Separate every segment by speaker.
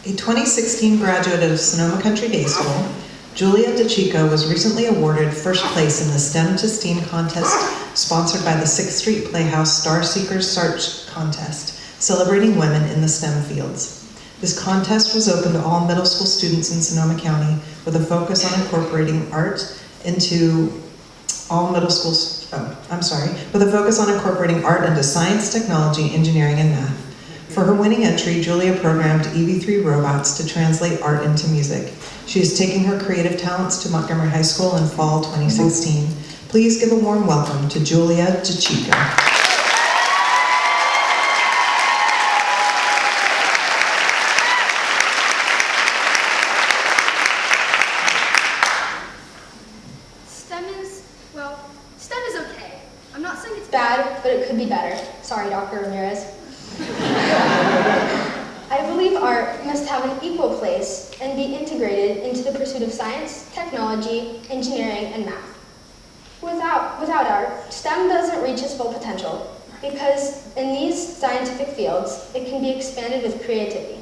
Speaker 1: A 2016 graduate of Sonoma Country Day School, Julia DiCicco was recently awarded first place in the STEM to STEAM contest sponsored by the 6th Street Playhouse Star Seekers Search Contest, celebrating women in the STEM fields. This contest was open to all middle school students in Sonoma County with a focus on incorporating art into all middle schools, with a focus on incorporating art into science, technology, engineering, and math. For her winning entry, Julia programmed EV3 robots to translate art into music. She is taking her creative talents to Montgomery High School in fall 2016. Please give a warm welcome to Julia DiCicco.
Speaker 2: STEM is okay. I'm not saying it's bad, but it could be better. Sorry, Dr. Ramirez. I believe art must have an equal place and be integrated into the pursuit of science, technology, engineering, and math. Without art, STEM doesn't reach its full potential because in these scientific fields, it can be expanded with creativity.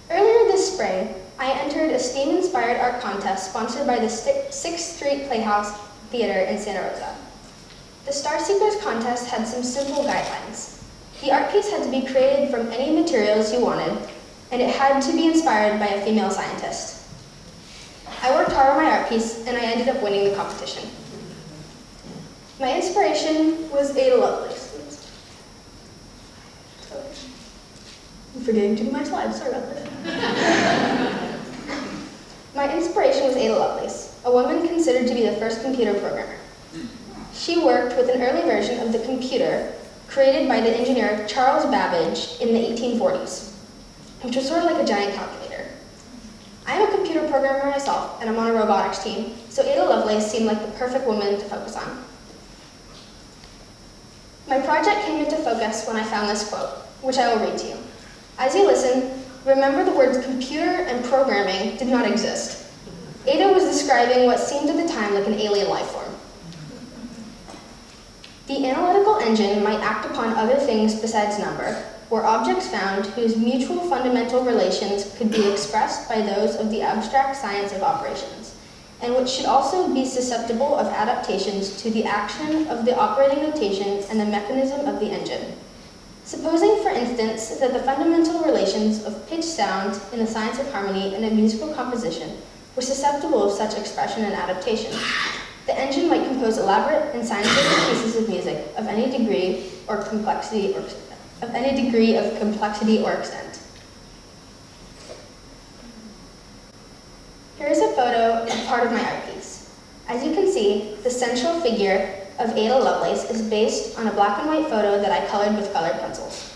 Speaker 2: Earlier this spring, I entered a STEAM-inspired art contest sponsored by the 6th Street Playhouse Theater in Santa Rosa. The Star Seekers contest had some simple guidelines. The art piece had to be created from any materials you wanted, and it had to be inspired by a female scientist. I worked hard on my art piece, and I ended up winning the competition. My inspiration was Ada Lovelace. I'm forgetting to do my slides, sorry about that. My inspiration was Ada Lovelace, a woman considered to be the first computer programmer. She worked with an early version of the computer created by the engineer Charles Babbage in the 1840s, which was sort of like a giant calculator. I am a computer programmer myself, and I'm on a robotics team, so Ada Lovelace seemed like the perfect woman to focus on. My project came into focus when I found this quote, which I will read to you. As you listen, remember the words computer and programming did not exist. Ada was describing what seemed at the time like an alien life form. The analytical engine might act upon other things besides number, or objects found whose mutual fundamental relations could be expressed by those of the abstract science of operations, and which should also be susceptible of adaptations to the action of the operating notation and the mechanism of the engine. Supposing, for instance, that the fundamental relations of pitch sound in the science of harmony and of musical composition were susceptible of such expression and adaptation, the engine might compose elaborate and scientific pieces of music of any degree of complexity or extent. Here is a photo of part of my art piece. As you can see, the central figure of Ada Lovelace is based on a black and white photo that I colored with colored pencils.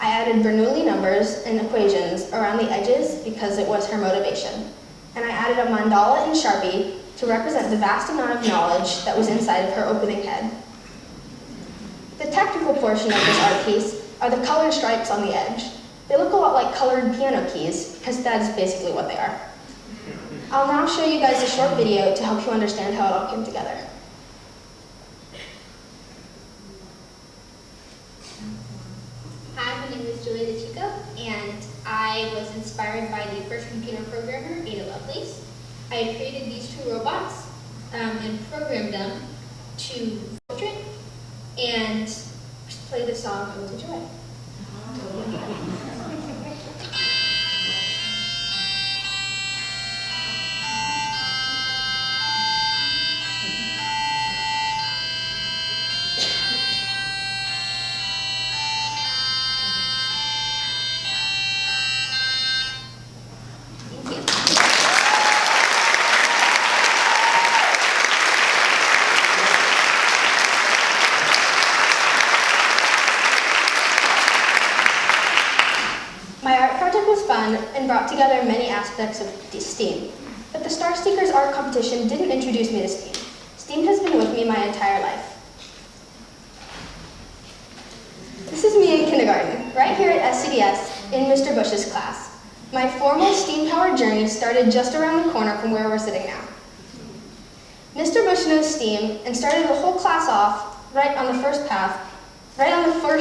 Speaker 2: I added Bernoulli numbers and equations around the edges because it was her motivation, and I added a mandala in Sharpie to represent the vast amount of knowledge that was inside of her opening head. The technical portion of this art piece are the colored stripes on the edge. They look a lot like colored piano keys because that is basically what they are. I'll now show you guys a short video to help you understand how it all came together.
Speaker 3: Hi, my name is Julia DiCicco, and I was inspired by the first computer programmer, Ada Lovelace. I had created these two robots and programmed them to portrait and play the song Ode to Joy.
Speaker 2: And brought together many aspects of STEAM. But the Star Seekers art competition didn't introduce me to STEAM. STEAM has been with me my entire life. This is me in kindergarten, right here at SCDS in Mr. Bush's class. My formal STEAM-powered journey started just around the corner from where we're sitting now. Mr. Bush knows STEAM and started the whole class off right on the first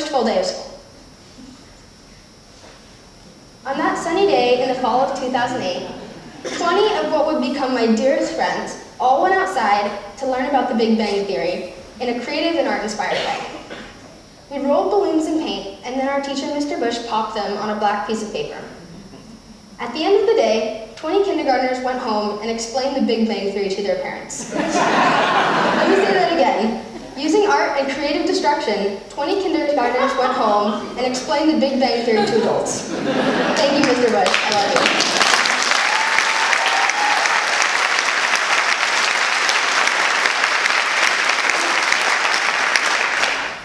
Speaker 2: full day of school. On that fall of 2008, 20 of what would become my dearest friends all went outside to learn about the Big Bang Theory in a creative and art-inspired way. We rolled balloons in paint, and then our teacher, Mr. Bush, popped them on a black piece of paper. At the end of the day, 20 kindergartners went home and explained the Big Bang Theory to their parents. Let me say that again. Using art and creative destruction, 20 kindergartners went home and explained the Big Bang Theory to adults. Thank you, Mr. Bush. I love you.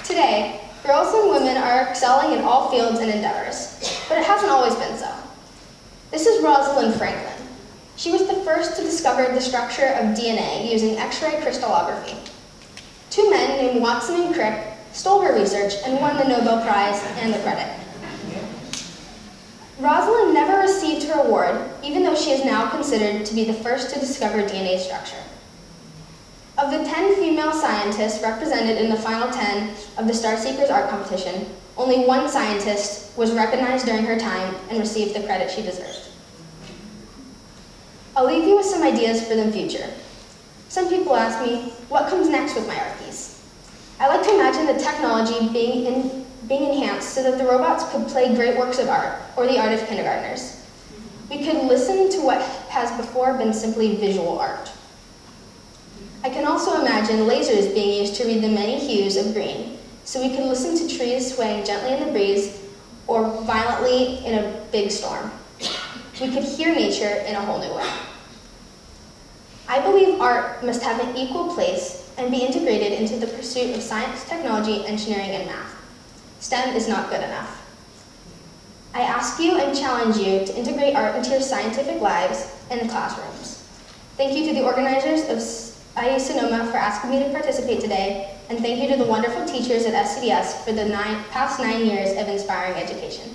Speaker 2: Today, girls and women are excelling in all fields and endeavors, but it hasn't always been so. This is Rosalind Franklin. She was the first to discover the structure of DNA using X-ray crystallography. Two men named Watson and Crick stole her research and won the Nobel Prize and the credit. Rosalind never received her award, even though she is now considered to be the first to discover DNA structure. Of the 10 female scientists represented in the final 10 of the Star Seekers art competition, only one scientist was recognized during her time and received the credit she deserved. I'll leave you with some ideas for the future. Some people ask me, what comes next with my art piece? I like to imagine the technology being enhanced so that the robots could play great works of art, or the art of kindergartners. We could listen to what has before been simply visual art. I can also imagine lasers being used to read the many hues of green, so we could listen to trees swaying gently in the breeze or violently in a big storm. We could hear nature in a whole new way. I believe art must have an equal place and be integrated into the pursuit of science, technology, engineering, and math. STEM is not good enough. I ask you and challenge you to integrate art into your scientific lives and classrooms. Thank you to the organizers of ieSonoma for asking me to participate today, and thank you to the wonderful teachers at SCDS for the past 9 years of inspiring education.